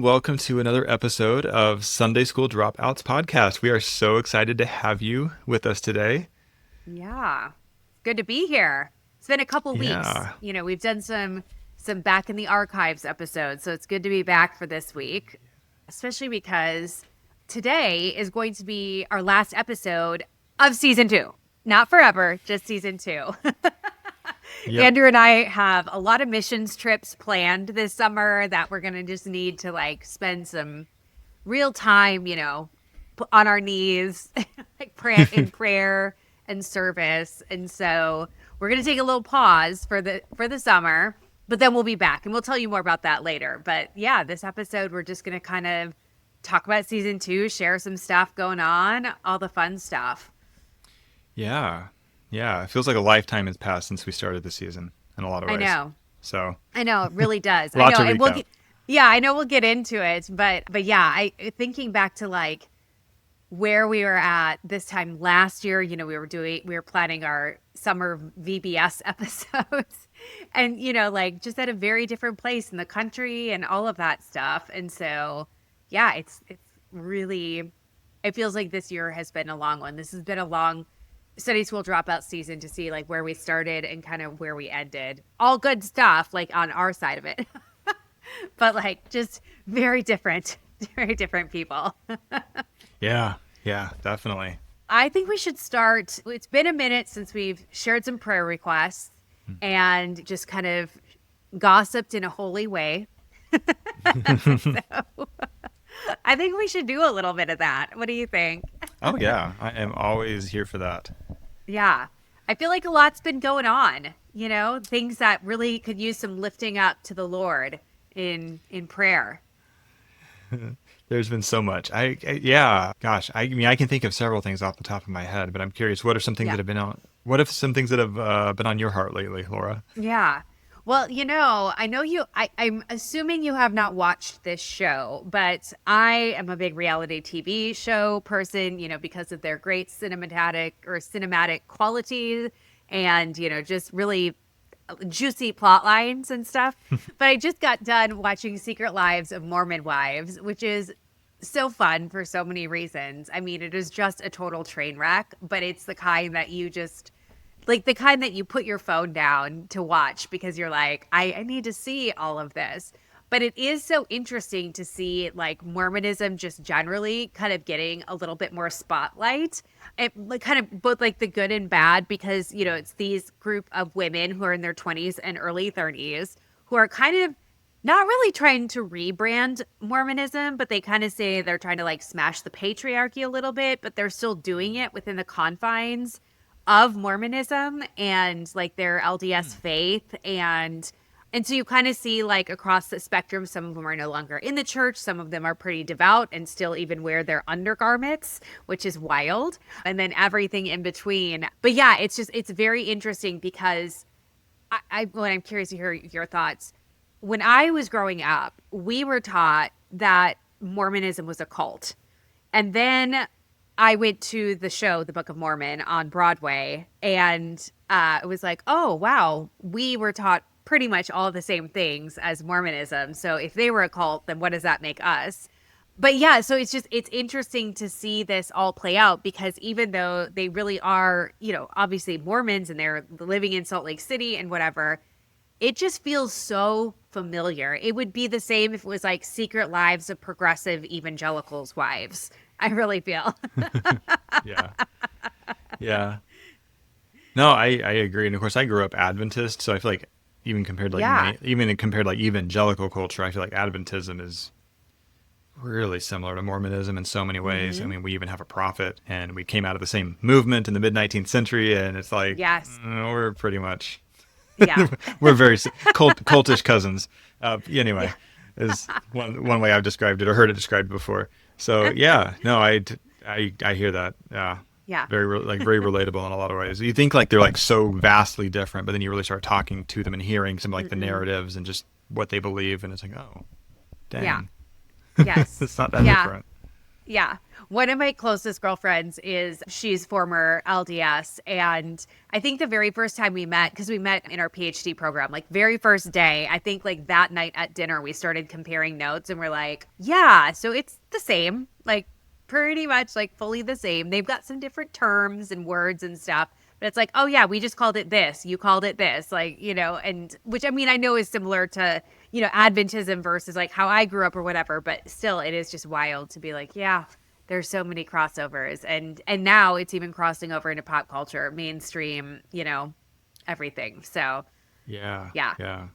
Welcome to another episode of Sunday School Dropouts podcast. We are so excited to have you with us today. Yeah. Good to be here. It's been a couple weeks. Yeah. We've done some back in the archives episodes, so it's good to be back for this week, especially because today is going to be our last episode of season 2. Not forever, just season 2. Yep. Andrew and I have a lot of missions trips planned this summer that we're going to just need to spend some real time, on our knees, in prayer and service. And so we're going to take a little pause for the summer, but then we'll be back and we'll tell you more about that later. But yeah, this episode, we're just going to kind of talk about season 2, share some stuff going on, all the fun stuff. Yeah. Yeah. It feels like a lifetime has passed since we started the season in a lot of ways. I know it really does. Lots I know. to recap. I know we'll get into it, but yeah, thinking back to where we were at this time last year, we were planning our summer VBS episodes and, just at a very different place in the country and all of that stuff. And so, yeah, it's really, it feels like this year has been a long one. This has been a long Sunday School Dropout season to see where we started and kind of where we ended. All good stuff, on our side of it, but just very different people. Yeah. Yeah, definitely. I think we should start. It's been a minute since we've shared some prayer requests and just kind of gossiped in a holy way. So, I think we should do a little bit of that. What do you think? Oh, yeah. I am always here for that. Yeah. I feel like a lot's been going on, things that really could use some lifting up to the Lord in prayer. There's been so much. Yeah, gosh. I mean, I can think of several things off the top of my head, but I'm curious, what are some things Yeah. that have been on, what if some things that have been on your heart lately, Laura? Yeah. Well, I know I'm assuming you have not watched this show, but I am a big reality TV show person, because of their great cinematic quality and, just really juicy plot lines and stuff. But I just got done watching Secret Lives of Mormon Wives, which is so fun for so many reasons. I mean, it is just a total train wreck, but it's the kind that you just the kind that you put your phone down to watch because you're like, I need to see all of this. But it is so interesting to see Mormonism just generally kind of getting a little bit more spotlight and kind of both the good and bad because, it's these group of women who are in their 20s and early 30s who are kind of not really trying to rebrand Mormonism, but they kind of say they're trying to smash the patriarchy a little bit, but they're still doing it within the confines of Mormonism and their LDS faith. And so you kind of see across the spectrum, some of them are no longer in the church. Some of them are pretty devout and still even wear their undergarments, which is wild. And then everything in between. But yeah, it's very interesting because I'm curious to hear your thoughts. When I was growing up, we were taught that Mormonism was a cult. And then I went to the show, The Book of Mormon, on Broadway, and it was like, oh, wow, we were taught pretty much all the same things as Mormonism. So if they were a cult, then what does that make us? But yeah, so it's interesting to see this all play out because even though they really are, obviously Mormons and they're living in Salt Lake City and whatever, it just feels so familiar. It would be the same if it was Secret Lives of Progressive Evangelicals' Wives. I really feel. Yeah. Yeah. No, I agree. And of course I grew up Adventist, so I feel like even compared evangelical culture, I feel like Adventism is really similar to Mormonism in so many ways. Mm-hmm. I mean, we even have a prophet and we came out of the same movement in the mid 19th century and it's Yes. We're pretty much Yeah. we're very cultish cousins. Anyway, is one way I've described it or heard it described before. So yeah, no, I hear that. Yeah. Yeah. Very relatable in a lot of ways. You think they're so vastly different, but then you really start talking to them and hearing some the narratives and just what they believe, and it's oh, dang. Yeah. Yes. It's not that different. Yeah. One of my closest girlfriends she's former LDS. And I think the very first time we met, because we met in our PhD program, like very first day, I think like that night at dinner, we started comparing notes and we're like, yeah, so it's the same, like pretty much like fully the same. They've got some different terms and words and stuff. But it's like, oh yeah, we just called it this. You called it this, like, and which I mean, I know is similar to, Adventism versus like how I grew up or whatever, but still it is just wild to be like, yeah, there's so many crossovers and now it's even crossing over into pop culture, mainstream, everything. So, Yeah, yeah. yeah.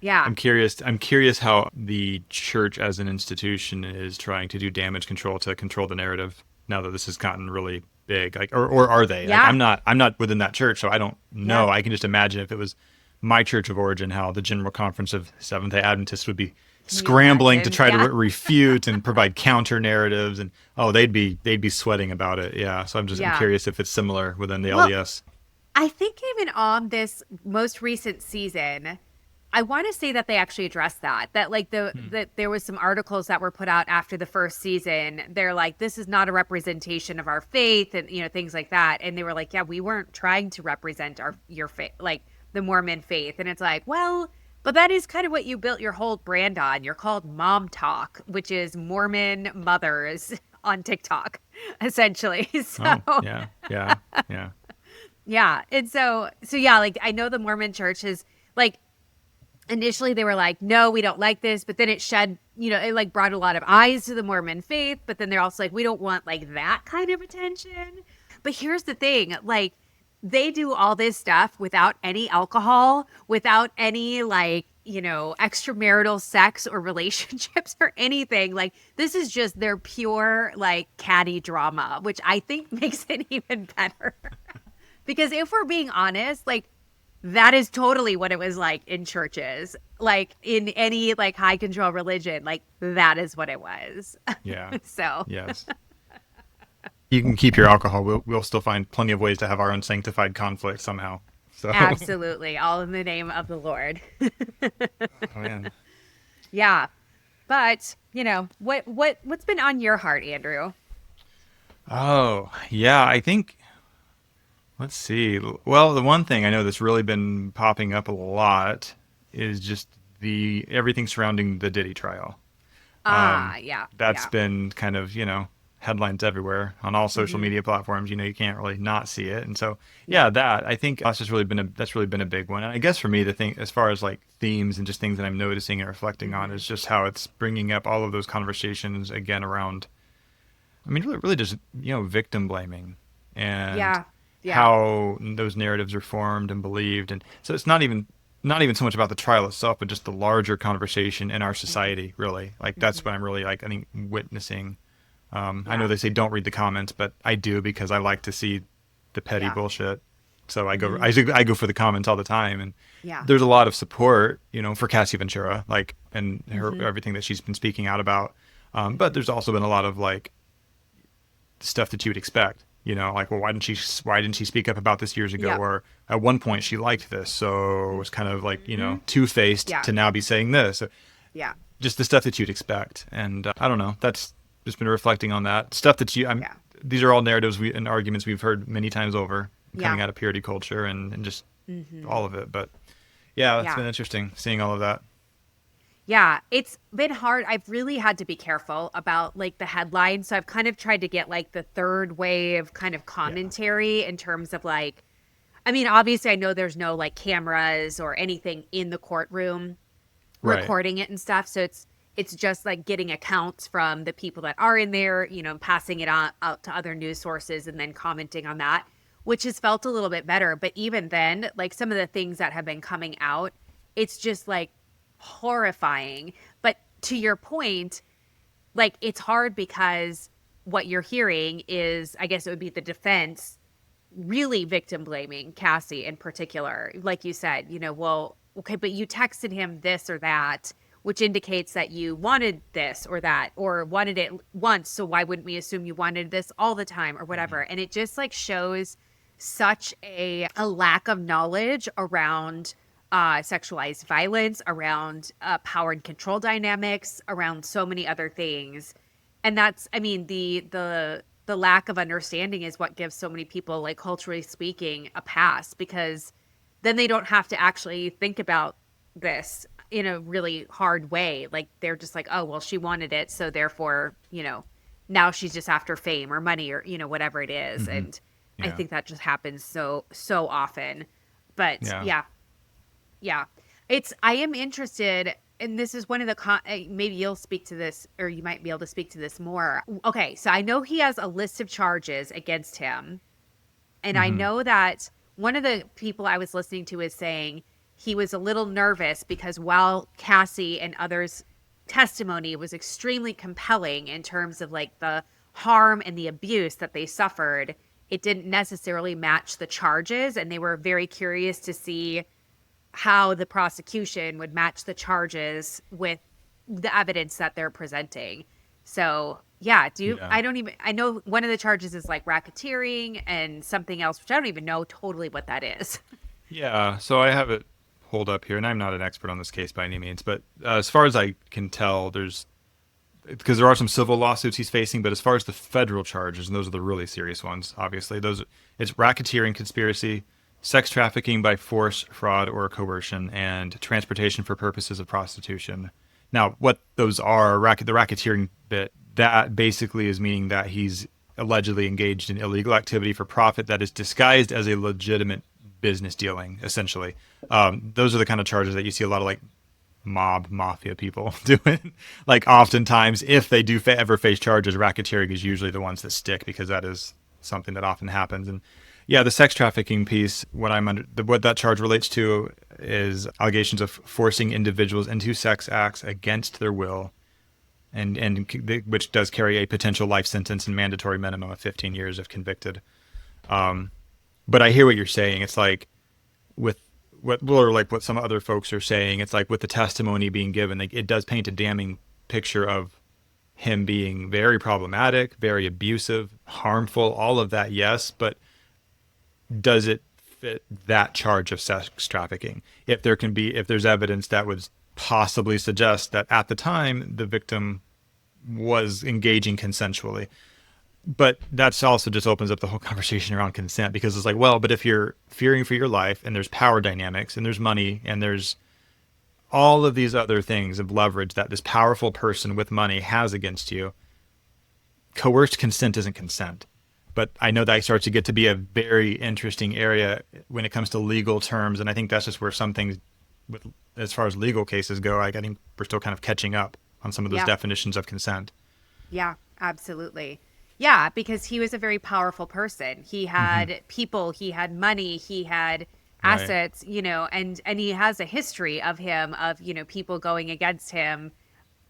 Yeah. I'm curious how the church as an institution is trying to do damage control to control the narrative now that this has gotten really big. Like, or are they? Like, Yeah. I'm not within that church, so I don't Yeah. know. I can just imagine if it was my church of origin, how the General Conference of Seventh-day Adventists would be Can you scrambling to imagine? try to Yeah. refute and provide counter narratives, and oh, they'd be sweating about it. Yeah. So I'm Yeah. curious if it's similar within the Well, LDS. I think even on this most recent season, I want to say that they actually addressed that like that there was some articles that were put out after the first season. They're like, this is not a representation of our faith, and things like that. And they were like, yeah, we weren't trying to represent your faith, like the Mormon faith. And it's like, well, but that is kind of what you built your whole brand on. You're called Mom Talk, which is Mormon mothers on TikTok, essentially. So Oh, yeah, yeah, yeah. yeah. And so yeah, like I know the Mormon church is like initially they were like, no, we don't like this, but then it shed, it like brought a lot of eyes to the Mormon faith, but then they're also like, we don't want like that kind of attention. But here's the thing, like they do all this stuff without any alcohol, without any like, extramarital sex or relationships or anything. Like this is just their pure like catty drama, which I think makes it even better. Because if we're being honest, like that is totally what it was like in churches, like in any like high control religion, like that is what it was. Yeah. So, Yes. You can keep your alcohol. We'll still find plenty of ways to have our own sanctified conflict somehow. So, oh absolutely, all in the name of the Lord. man. Yeah. But, what's been on your heart, Andrew? Oh, yeah. I think. Let's see. Well, the one thing I know that's really been popping up a lot is just the everything surrounding the Diddy trial. Ah, yeah. That's Yeah. been kind of, headlines everywhere on all social Hmm. media platforms. You can't really not see it. And so, Yeah. yeah, that I think that's really been a big one. And I guess for me, the thing as far as like themes and just things that I'm noticing and reflecting on Hmm. is just how it's bringing up all of those conversations again around. I mean, really just victim blaming and Yeah. Yeah. how those narratives are formed and believed. And so it's not even so much about the trial itself, but just the larger conversation in our Hmm. society. Really, like that's Hmm. what I'm really like. I think witnessing. I know Yeah. they say don't read the comments, but I do because I like to see the petty Yeah. bullshit. So I go, Hmm. I go for the comments all the time, and Yeah. there's a lot of support, for Cassie Ventura, like, and her Hmm. everything that she's been speaking out about. But there's also been a lot of like stuff that you would expect. Like, well, why didn't she speak up about this years ago? Yep. Or at one point she liked this, so it was kind of like Hmm. two-faced Yeah. to now be saying this. So Yeah. just the stuff that you'd expect. And I don't know. That's just been reflecting on that stuff that Yeah. these are all narratives and arguments we've heard many times over Yeah. coming out of purity culture and just Hmm. all of it. But yeah, it's Yeah. been interesting seeing all of that. Yeah, it's been hard. I've really had to be careful about like the headlines. So I've kind of tried to get like the third wave kind of Yeah. commentary in terms of like, I mean, obviously I know there's no like cameras or anything in the courtroom Right. recording it and stuff. So it's just like getting accounts from the people that are in there, passing it on out to other news sources and then commenting on that, which has felt a little bit better. But even then, like some of the things that have been coming out, it's just like horrifying. But to your point, like it's hard because what you're hearing is, I guess it would be the defense really victim blaming Cassie in particular. Like you said, well, okay, but you texted him this or that, which indicates that you wanted this or that, or wanted it once. So why wouldn't we assume you wanted this all the time or Mhm. whatever? And it just like shows such a lack of knowledge around sexualized violence, around power and control dynamics, around so many other things. And that's, I mean, the lack of understanding is what gives so many people, like culturally speaking, a pass, because then they don't have to actually think about this in a really hard way. Like they're just like, oh, well, she wanted it, so therefore, now she's just after fame or money or, whatever it is. Hmm. And I Yeah. think that just happens so often. But Yeah. yeah, yeah. I am interested, and this is one of the, maybe you'll speak to this, or you might be able to speak to this more. Okay, so I know he has a list of charges against him. And I Hmm. know that one of the people I was listening to is saying he was a little nervous because while Cassie and others' testimony was extremely compelling in terms of like the harm and the abuse that they suffered, it didn't necessarily match the charges. And they were very curious to see how the prosecution would match the charges with the evidence that they're presenting. So, yeah, Yeah. I don't even, I know one of the charges is like racketeering and something else, which I don't even know totally what that is. Yeah. So I have it pulled up here, and I'm not an expert on this case by any means, but as far as I can tell, there's because there are some civil lawsuits he's facing, but as far as the federal charges, and those are the really serious ones, obviously, those it's racketeering, conspiracy, sex trafficking by force, fraud, or coercion, and transportation for purposes of prostitution. Now, what those are, the racketeering bit, that basically is meaning that he's allegedly engaged in illegal activity for profit that is disguised as a legitimate business dealing, essentially. Those are the kind of charges that you see a lot of like mafia people doing. Like oftentimes, if they do ever face charges, racketeering is usually the ones that stick because that is something that often happens. And yeah, the sex trafficking piece, what that charge relates to is allegations of forcing individuals into sex acts against their will, which does carry a potential life sentence and mandatory minimum of 15 years if convicted. But I hear what you're saying. It's like with what some other folks are saying, it's like with the testimony being given, like it does paint a damning picture of him being very problematic, very abusive, harmful, all of that, yes, but does it fit that charge of sex trafficking? If there's evidence that would possibly suggest that at the time the victim was engaging consensually. But that's also just opens up the whole conversation around consent because it's like, well, but if you're fearing for your life and there's power dynamics and there's money and there's all of these other things of leverage that this powerful person with money has against you, coerced consent isn't consent. But I know that starts to get to be a very interesting area when it comes to legal terms. And I think that's just where some things, with, as far as legal cases go, I think we're still kind of catching up on some of those Yeah. definitions of consent. Yeah, absolutely. Yeah, because he was a very powerful person. He Hmm. had people, he had money, he had Right. assets, and he has a history of him of, people going against him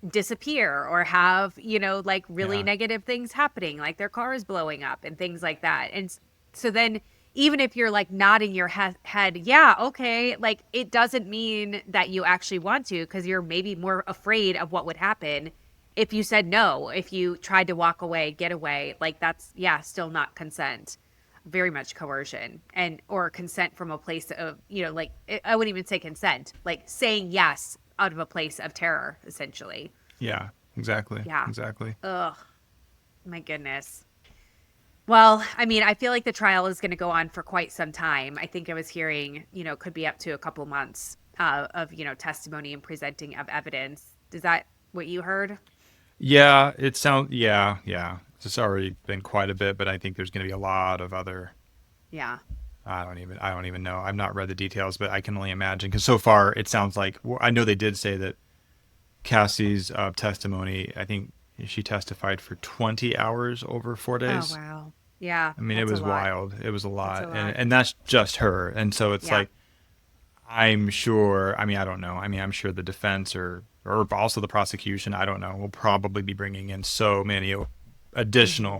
disappear or have, like really Yeah. negative things happening, like their car is blowing up and things like that. And so then even if you're like nodding your head, yeah, okay, like it doesn't mean that you actually want to because you're maybe more afraid of what would happen if you said no, if you tried to walk away, get away, like that's, yeah, still not consent. Very much coercion and or consent from a place of, like I wouldn't even say consent, like saying yes out of a place of terror, essentially. Yeah. Exactly. Yeah. Exactly. Ugh, my goodness. Well, I mean, I feel like the trial is going to go on for quite some time. I think I was hearing, could be up to a couple months of, testimony and presenting of evidence. Is that what you heard? Yeah, it sounds. Yeah, yeah. It's already been quite a bit, but I think there's going to be a lot of other. Yeah. I don't even know. I've not read the details, but I can only imagine because so far it sounds like I know they did say that Cassie's testimony. I think she testified for 20 hours over 4 days. Oh, wow. Yeah, I mean, it that's a was lot. wild. It was a That's lot, a lot. and that's just her. And so it's Yeah. like I'm sure. I mean, I don't know. I mean, I'm sure the defense or also the prosecution. I don't know. Will probably be bringing in so many Hmm. additional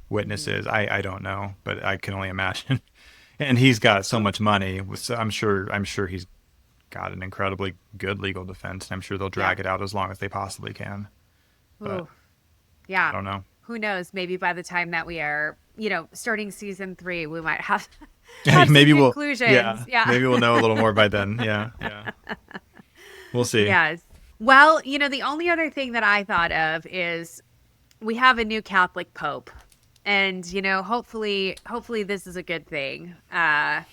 Hmm. witnesses. I don't know, but I can only imagine. And he's got so much money. So I'm sure he's got an incredibly good legal defense. And I'm sure they'll Yeah. drag it out as long as they possibly can. But Ooh. I Yeah. don't know. Who knows? Maybe by the time that we are, starting season 3, we might have have some Maybe conclusions. yeah, Yeah. maybe we'll know a little more by then. Yeah, yeah. We'll see. Yes. Well, the only other thing that I thought of is we have a new Catholic Pope, and hopefully this is a good thing. I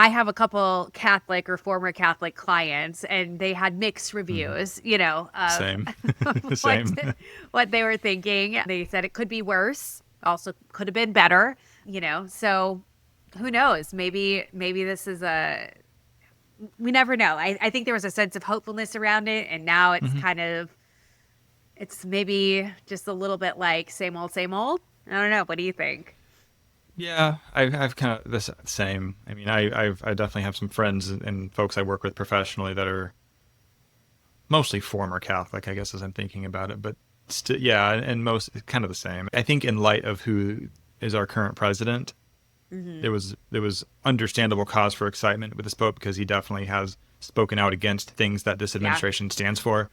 have a couple Catholic or former Catholic clients, and they had mixed Hmm. reviews, of Same. what Same. what they were thinking. They said it could be worse, also could have been better, So who knows? Maybe this is a we never know. I think there was a sense of hopefulness around it, and now Hmm. it's maybe just a little bit like same old, same old. I don't know. What do you think? Yeah, I've kind of the same. I mean, I definitely have some friends and folks I work with professionally that are mostly former Catholic, I guess, as I'm thinking about it. But still, yeah, and most kind of the same. I think in light of who is our current president, Hmm. there was understandable cause for excitement with this pope because he definitely has spoken out against things that this Yeah. administration stands for,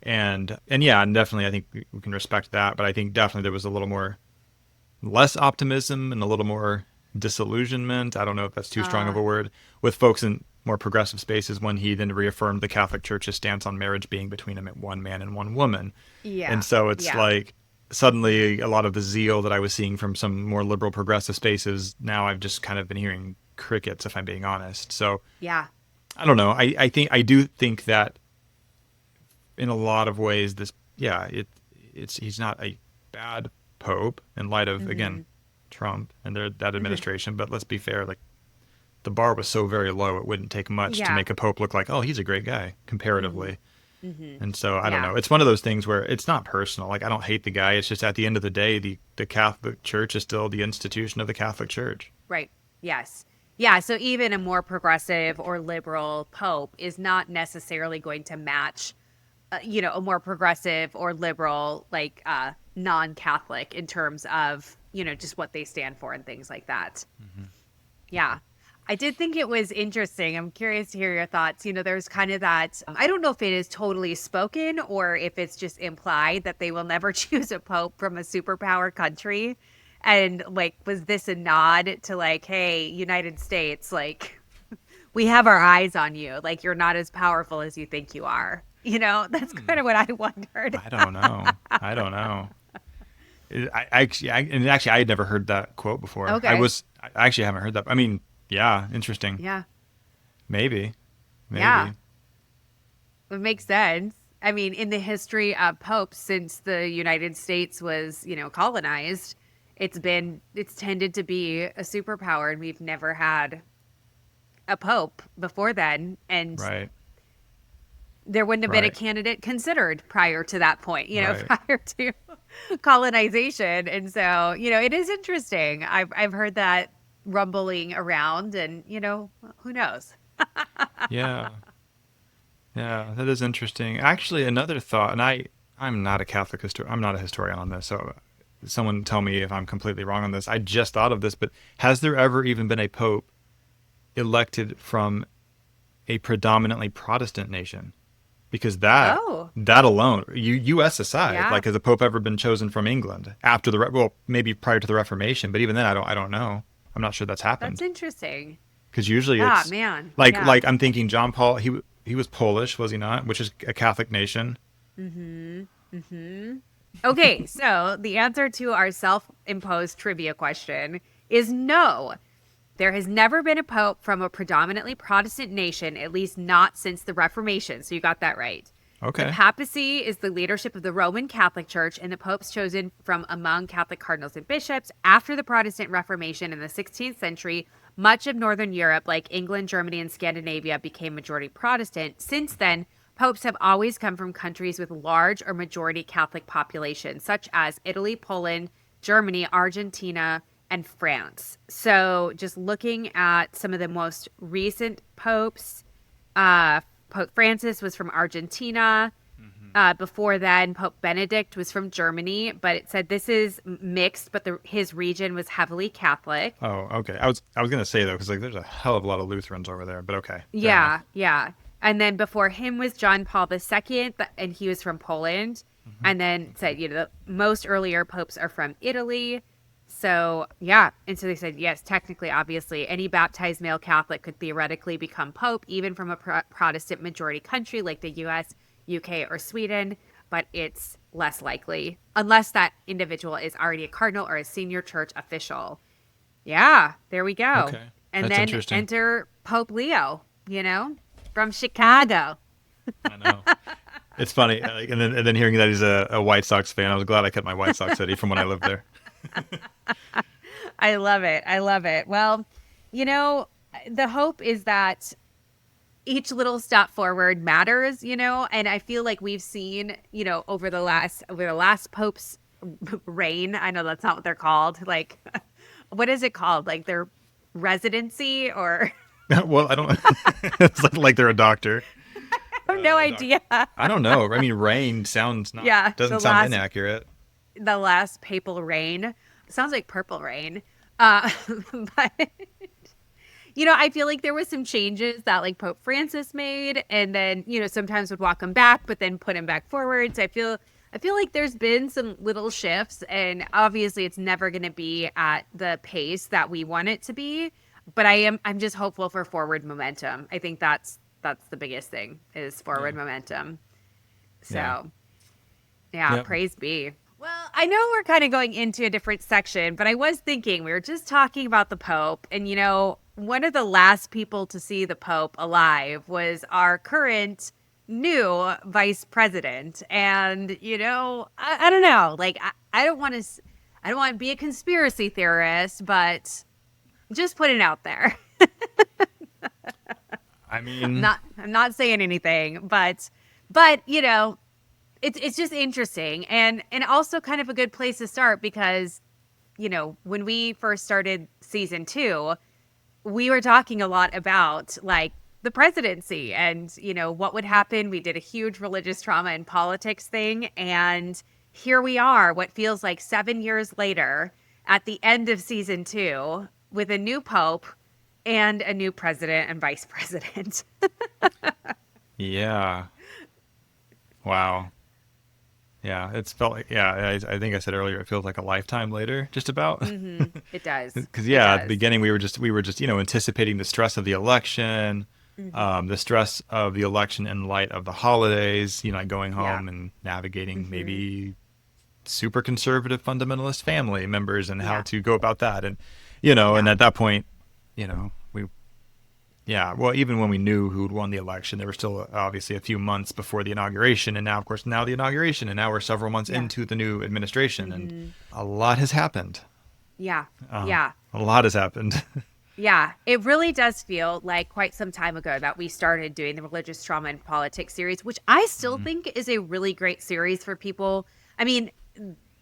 and yeah, and definitely I think we can respect that. But I think definitely there was a little more less optimism and a little more disillusionment. I don't know if that's too strong of Uh, a word with folks in more progressive spaces when he then reaffirmed the Catholic Church's stance on marriage being between one man and one woman. And yeah. so it's Yeah. like suddenly a lot of the zeal that I was seeing from some more liberal progressive spaces, now I've just kind of been hearing crickets, if I'm being honest. So Yeah. I don't know. I do think that in a lot of ways this, yeah, it's he's not a bad pope in light of, again, Hmm. Trump and that Hmm. administration. But let's be fair, like the bar was so very low, it wouldn't take much to Yeah. make a pope look like, oh, he's a great guy Hmm. comparatively. Hmm. And so I don't Yeah. know. It's one of those things where it's not personal. Like I don't hate the guy. It's just at the end of the day, the Catholic Church is still the institution of the Catholic Church. Right. Yes. Yeah. So even a more progressive or liberal pope is not necessarily going to match, a more progressive or liberal, like non-Catholic in terms of, just what they stand for and things like that. Hmm. Yeah. I did think it was interesting. I'm curious to hear your thoughts. There's kind of that. I don't know if it is totally spoken or if it's just implied that they will never choose a pope from a superpower country. And like, was this a nod to like, hey, United States, like, we have our eyes on you. Like, you're not as powerful as you think you are. That's kind Hmm. of what I wondered. I don't know. I don't know. And actually, I had never heard that quote before. Okay. I actually haven't heard that. I mean, yeah, interesting. Yeah. Maybe, Yeah. maybe. It makes sense. I mean, in the history of popes since the United States was, colonized, it's tended to be a superpower, and we've never had a pope before then, and Right, there wouldn't have been a right, candidate considered prior to that point, right. prior to colonization. And so, it is interesting. I've heard that rumbling around, and who knows? Yeah, yeah. That is interesting. Actually, another thought, and I'm not a Catholic historian. I'm not a historian on this, so someone tell me if I'm completely wrong on this. I just thought of this, but has there ever even been a pope elected from a predominantly Protestant nation? Because Oh, that alone, U.S. aside, yeah. like has a pope ever been chosen from England after well, maybe prior to the Reformation, but even then, I don't know. I'm not sure that's That's happened interesting. because usually Yeah, it's man. like Yeah. like I'm thinking John Paul. He was Polish, was he not? Which is a Catholic nation. Mm-hmm. Mm-hmm. Okay, so the answer to our self-imposed trivia question is no. There has never been a pope from a predominantly Protestant nation, at least not since the Reformation. So you got that right. The Okay. papacy is the leadership of the Roman Catholic Church, and the popes chosen from among Catholic cardinals and bishops. After the Protestant Reformation in the 16th century, much of Northern Europe, like England, Germany, and Scandinavia, became majority Protestant. Since then, popes have always come from countries with large or majority Catholic populations, such as Italy, Poland, Germany, Argentina, and France. So, just looking at some of the most recent popes, Pope Francis was from Argentina. Hmm. Before then, Pope Benedict was from Germany, but it said this is mixed, but his region was heavily Catholic. Oh, okay. I was gonna say though, because like there's a hell of a lot of Lutherans over there, but okay, fair Yeah, enough. yeah. And then before him was John Paul II, and he was from Poland. Hmm. And then said, the most earlier popes are from Italy. So, yeah. And so they said, yes, technically, obviously, any baptized male Catholic could theoretically become pope, even from a Protestant majority country like the US, UK, or Sweden. but it's less likely unless that individual is already a cardinal or a senior church official. Yeah, there we go. Okay. And That's then interesting. enter Pope Leo, from Chicago. I know. It's funny. Like, and then hearing that he's a White Sox fan, I was glad I kept my White Sox hoodie from when I lived there. I love it. I love it. Well, you know, the hope is that each little step forward matters, and I feel like we've seen, over the last pope's reign. I know that's not what they're called. Like, what is it called? Like their residency or Well, I don't. It's like they're a doctor. I have no idea. I don't know. I mean, rain sounds not Yeah, doesn't sound inaccurate. the last papal reign. Sounds like purple rain. But I feel like there was some changes that like Pope Francis made, and then sometimes would walk him back, but then put him back forward. So I feel like there's been some little shifts, and obviously it's never going to be at the pace that we want it to be. But I'm just hopeful for forward momentum. I think that's the biggest thing is forward Yeah. momentum. Yeah. So yeah, Yep. praise be. Well, I know we're kind of going into a different section, but I was thinking we were just talking about the Pope, and one of the last people to see the Pope alive was our current new vice president. And I don't know, like I don't want to be a conspiracy theorist, but just put it out there. I I'm mean, not saying anything, but it's just interesting and also kind of a good place to start because when we first started season 2, we were talking a lot about like the presidency and what would happen. We did a huge religious trauma and politics thing, and here we are, what feels like 7 years later at the end of season 2 with a new pope and a new president and vice president. yeah. Wow. Yeah, it's felt like I think I said earlier it feels like a lifetime later, just about. It does. Because It yeah, at the does. beginning we were just anticipating the stress of the election, Hmm. the stress of the election in light of the holidays, like going Yeah. home and navigating Hmm. maybe super conservative fundamentalist family members and how Yeah. to go about that, and and Yeah. at that point, we yeah, well, even when we knew who'd won the election, there were still obviously a few months before the inauguration, and now, of course, now the inauguration, and now we're several months Yeah. into the new administration, and Hmm. a lot has happened. Yeah. Uh, Yeah. a lot has happened. Yeah. It really does feel like quite some time ago that we started doing the religious trauma and politics series, which I still Mhm. think is a really great series for people. I mean,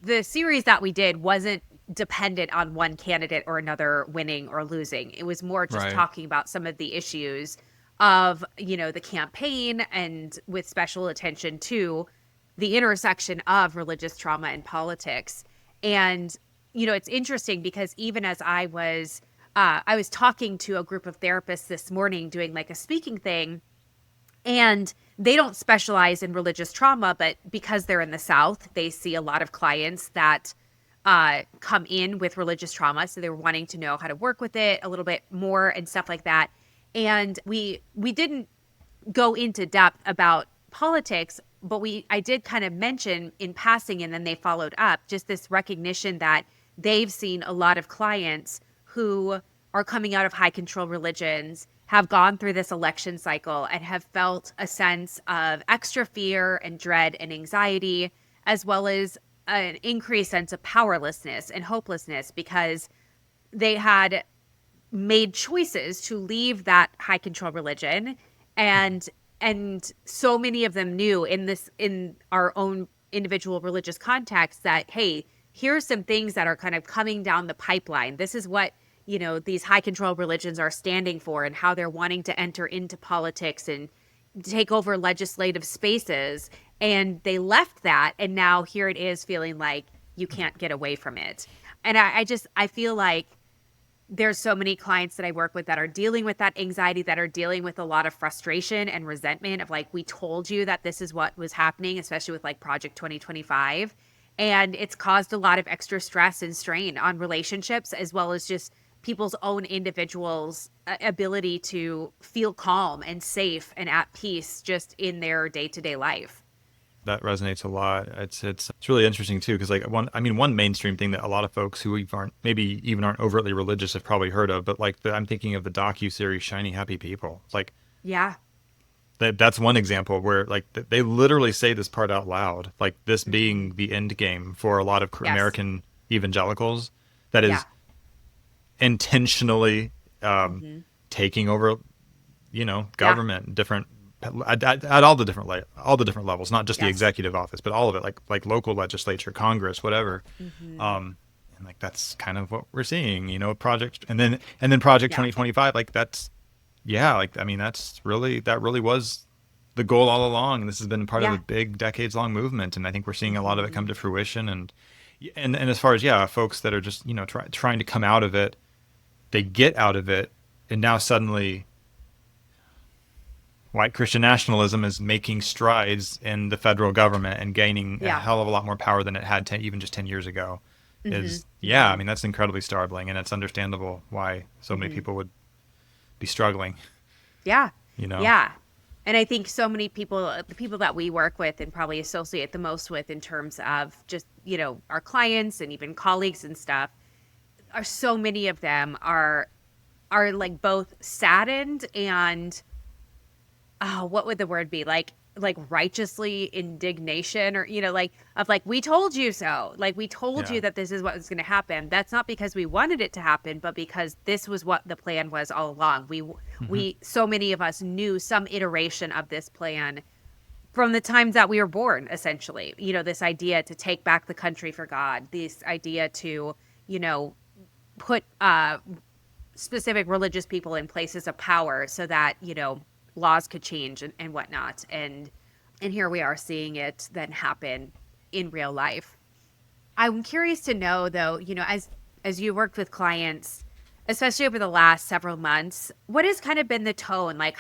the series that we did wasn't dependent on one candidate or another winning or losing. It was more just Right. talking about some of the issues of, the campaign and with special attention to the intersection of religious trauma and politics. And, it's interesting because even as I was talking to a group of therapists this morning doing like a speaking thing, and they don't specialize in religious trauma, but because they're in the South, they see a lot of clients that come in with religious trauma. So they were wanting to know how to work with it a little bit more and stuff like that. And we didn't go into depth about politics, but I did kind of mention in passing, and then they followed up just this recognition that they've seen a lot of clients who are coming out of high control religions have gone through this election cycle and have felt a sense of extra fear and dread and anxiety, as well as an increased sense of powerlessness and hopelessness because they had made choices to leave that high control religion, and so many of them knew in our own individual religious context that, hey, here's some things that are kind of coming down the pipeline. This is what these high control religions are standing for and how they're wanting to enter into politics and take over legislative spaces. And they left that, and now here it is feeling like you can't get away from it. And I feel like there's so many clients that I work with that are dealing with that anxiety, that are dealing with a lot of frustration and resentment of like, we told you that this is what was happening, especially with like Project 2025. And it's caused a lot of extra stress and strain on relationships, as well as just people's own individuals' ability to feel calm and safe and at peace just in their day-to-day life. that resonates a lot. It's really interesting too, because like one mainstream thing that a lot of folks who aren't overtly religious have probably heard of, but like I'm thinking of the docu-series Shiny Happy People. Like Yeah. that's one example where like they literally say this part out loud, like this Hmm. being the end game for a lot of Yes. American evangelicals, that Yeah. is intentionally Hmm. taking over, Yeah. government, different at all the all the different levels, not just the Yes. executive office, but all of it, like local legislature, Congress, whatever. Hmm. And like that's kind of what we're seeing, project and then Project Yeah. 2025, like that's yeah, like I mean that really was the goal all along. And this has been part of a Yeah. big decades long movement, and I think we're seeing a lot of it come Hmm. to fruition. And as far as folks that are just trying to come out of it, they get out of it, and now suddenly white Christian nationalism is making strides in the federal government and gaining a Yeah. hell of a lot more power than it had even just 10 years ago. Hmm. I Hmm. mean, that's incredibly startling, and it's understandable why so many Hmm. people would be struggling, Yeah. you know? Yeah. And I think so many people, the people that we work with and probably associate the most with in terms of just, our clients and even colleagues and stuff, are so many of them are like both saddened and what would the word be? Like righteously indignation, or like of like, we told you so, like we told Yeah. you that this is what was going to happen. That's not because we wanted it to happen, but because this was what the plan was all along. Hmm. We so many of us knew some iteration of this plan from the times that we were born, essentially. This idea to take back the country for God, this idea to you know put specific religious people in places of power so that laws could change and whatnot. And here we are seeing it then happen in real life. I'm curious to know, though, as you worked with clients, especially over the last several months, what has kind of been the tone? Like,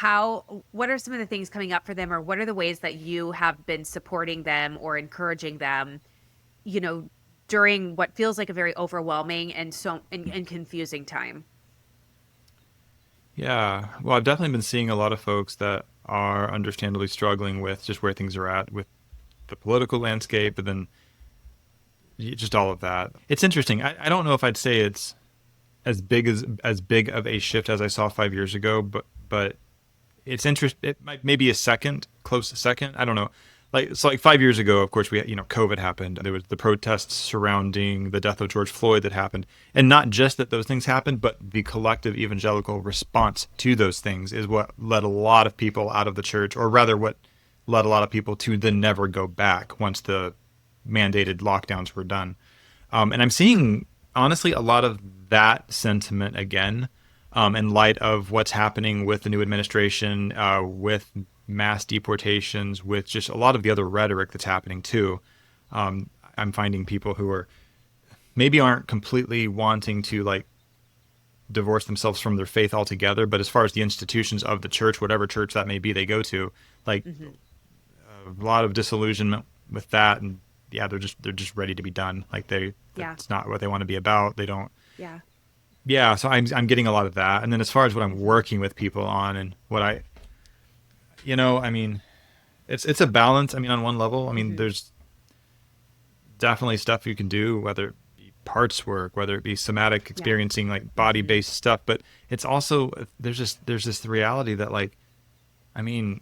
what are some of the things coming up for them, or what are the ways that you have been supporting them or encouraging them, you know during what feels like a very overwhelming and confusing time? Yeah. Well, I've definitely been seeing a lot of folks that are understandably struggling with just where things are at with the political landscape, and then just all of that. It's interesting. I don't know if I'd say it's as big of a shift as I saw 5 years ago, but it's It might maybe a close second. I don't know. Like 5 years ago, of course, we had, COVID happened. There was the protests surrounding the death of George Floyd that happened, and not just that those things happened, but the collective evangelical response to those things is what led a lot of people out of the church, or rather, what led a lot of people to then never go back once the mandated lockdowns were done. And I'm seeing, honestly, a lot of that sentiment again, in light of what's happening with the new administration, with mass deportations, with just a lot of the other rhetoric that's happening too. I'm finding people who maybe aren't completely wanting to like divorce themselves from their faith altogether, but as far as the institutions of the church, whatever church that may be they go to, like Hmm. a lot of disillusionment with that. And yeah, they're just ready to be done. Like Yeah. that's not what they want to be about. They don't. Yeah. Yeah, so I'm getting a lot of that. And then as far as what I'm Hmm. working with people on, and what I mean, it's a balance. I mean, on one level, I mean, Hmm. there's definitely stuff you can do, whether it be parts work, whether it be somatic Yeah. experiencing, like body Hmm. based stuff. But it's also there's this reality that, like, I mean,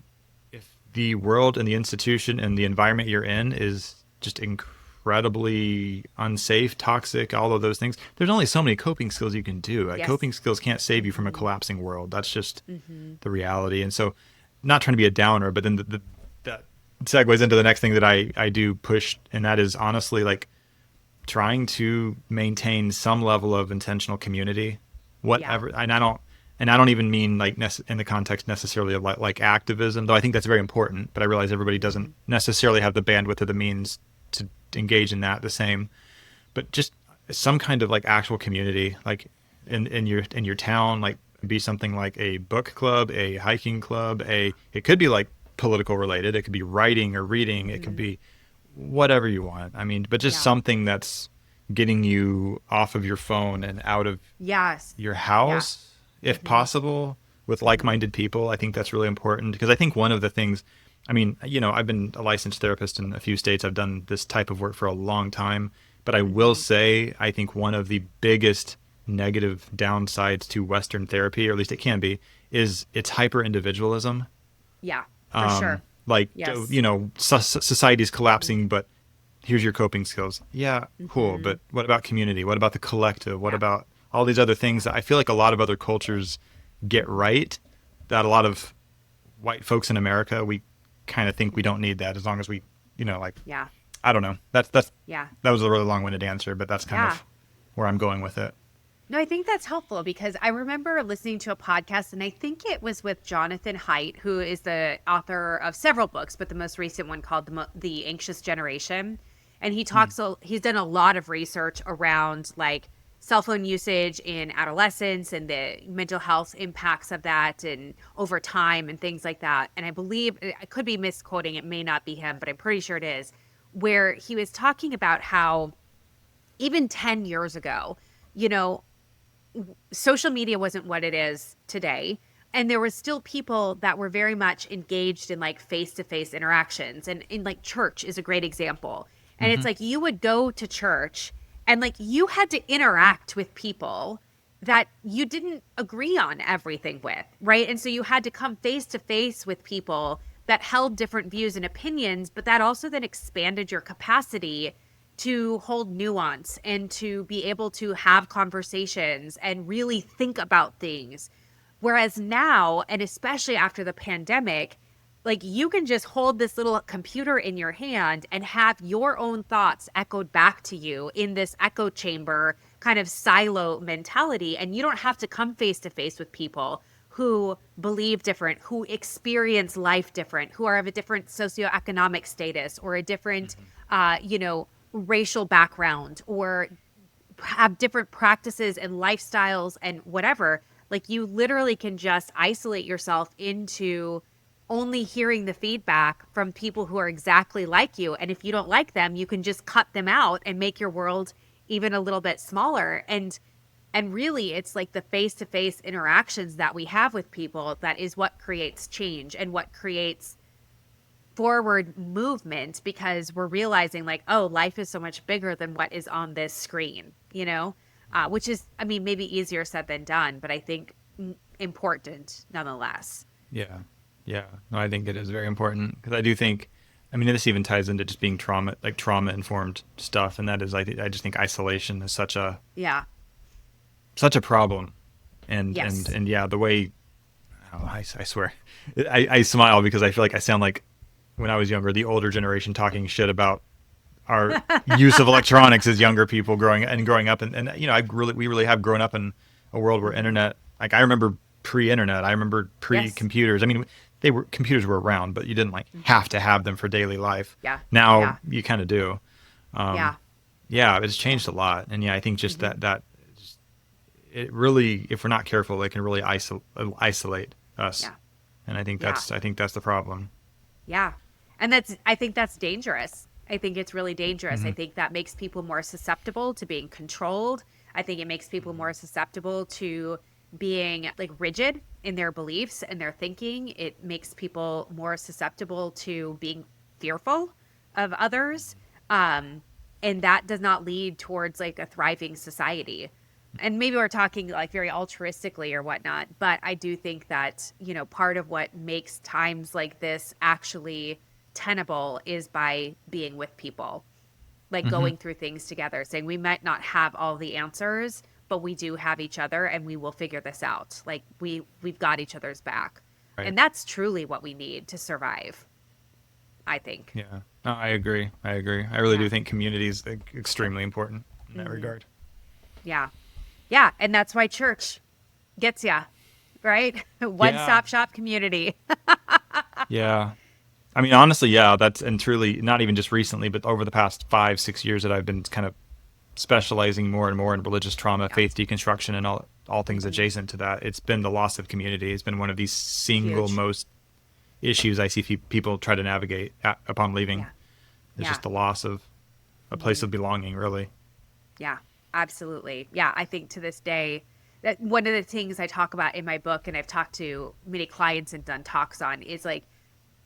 if the world and the institution and the environment you're in is just incredibly unsafe, toxic, all of those things, there's only so many coping skills you can do. Like, Yes. coping skills can't save you from a Hmm. collapsing world. That's just Hmm. the reality. And so, not trying to be a downer, but then that segues into the next thing that I do push, and that is honestly like trying to maintain some level of intentional community, Yeah. whatever. And I don't even mean like in the context necessarily of like activism, though I think that's very important. But I realize everybody doesn't Hmm. necessarily have the bandwidth or the means to engage in that the same. But just some kind of like actual community, like in your town, like be something like a book club, a hiking club, it could be like political related, it could be writing or reading, it could Hmm. be whatever you want. I mean, but just Yeah. something that's getting you off of your phone and out of Yes. your Yeah. house, if Hmm. possible, with Hmm. like-minded people. I think that's really important, because I think one of the things I mean, I've been a licensed therapist in a few states. I've done this type of work for a long time, but I will Hmm. say I think one of the biggest negative downsides to Western therapy, or at least it can be, is its hyper individualism. Yeah, for sure. Like, Yes. society's Hmm. collapsing, but here's your coping skills. Yeah, cool. Hmm. But what about community? What about the collective? What Yeah. about all these other things Yeah. that I feel like a lot of other cultures get right, that a lot of white folks in America, we kind of think we don't need that as long as we, like, Yeah. I don't know. Yeah. That was a really long-winded answer, but that's kind Yeah. of where I'm going with it. No, I think that's helpful because I remember listening to a podcast, and I think it was with Jonathan Haidt, who is the author of several books, but the most recent one called The Anxious Generation. And he's done a lot of research around like cell phone usage in adolescence and the mental health impacts of that and over time and things like that. And I believe, I could be misquoting, it may not be him, but I'm pretty sure it is, where he was talking about how even 10 years ago, you know, social media wasn't what it is today. And there were still people that were very much engaged in like face to face interactions. And in like church is a great example. And it's Hmm. like you would go to church and like you had to interact with people that you didn't agree on everything with, right? And so you had to come face to face with people that held different views and opinions, but that also then expanded your capacity to hold nuance and to be able to have conversations and really think about things. Whereas now, and especially after the pandemic, like you can just hold this little computer in your hand and have your own thoughts echoed back to you in this echo chamber kind of silo mentality. And you don't have to come face to face with people who believe different, who experience life different, who are of a different socioeconomic status or a different, racial background or have different practices and lifestyles and whatever. Like you literally can just isolate yourself into only hearing the feedback from people who are exactly like you. And if you don't like them, you can just cut them out and make your world even a little bit smaller. And really it's like the face-to-face interactions that we have with people that is what creates change and what creates forward movement because we're realizing like, oh, life is so much bigger than what is on this screen, which is, I mean, maybe easier said than done, but I think important nonetheless. Yeah. Yeah. No, I think it is very important because I do think, I mean, this even ties into just being trauma informed stuff. And that is, I just think isolation is Yeah. such a problem. Yes. And yeah, the way, oh, I swear, I smile because I feel like I sound like when I was younger, the older generation talking shit about our use of electronics as younger people growing up. And we really have grown up in a world where Hmm. internet, like I remember pre-internet, I remember Yes. pre-computers. I mean, computers were around, but you didn't like Hmm. have to have them for daily life. Yeah. Now Yeah. you kind of do. Um, Yeah. yeah, it's Yeah. changed a lot. And yeah, I think just Hmm. that it really, if we're not careful, it can really isolate us. Yeah. And Yeah. I think that's the problem. Yeah. And I think that's dangerous. I think it's really dangerous. I Hmm. think that makes people more susceptible to being controlled. I think it makes people more susceptible to being like rigid in their beliefs and their thinking. It makes people more susceptible to being fearful of others. Um, and that does not lead towards like a thriving society. And maybe we're talking like very altruistically or whatnot, but I do think that, part of what makes times like this actually tenable is by being with people, like Hmm. going through things together, saying we might not have all the answers, but we do have each other and we will figure this out. Like we've got each other's back. Right. And that's truly what we need to survive, I think. Yeah. No, I agree. I agree. I really Yeah. do think community is extremely important in that Hmm. regard. Yeah. Yeah. And that's why church gets ya, right? One Yeah. stop shop community. Yeah. I mean, honestly, yeah, that's and truly not even just recently, but over the past 5, 6 years that I've been kind of specializing more and more in religious trauma, Yeah. faith deconstruction, and all things Hmm. adjacent to that. It's been the loss of community. It's been one of these single Huge. most issues I see people try to navigate upon leaving. Yeah. It's Yeah. just the loss of a place Hmm. of belonging, really. Yeah, absolutely. Yeah, I think to this day, that one of the things I talk about in my book, and I've talked to many clients and done talks on, is like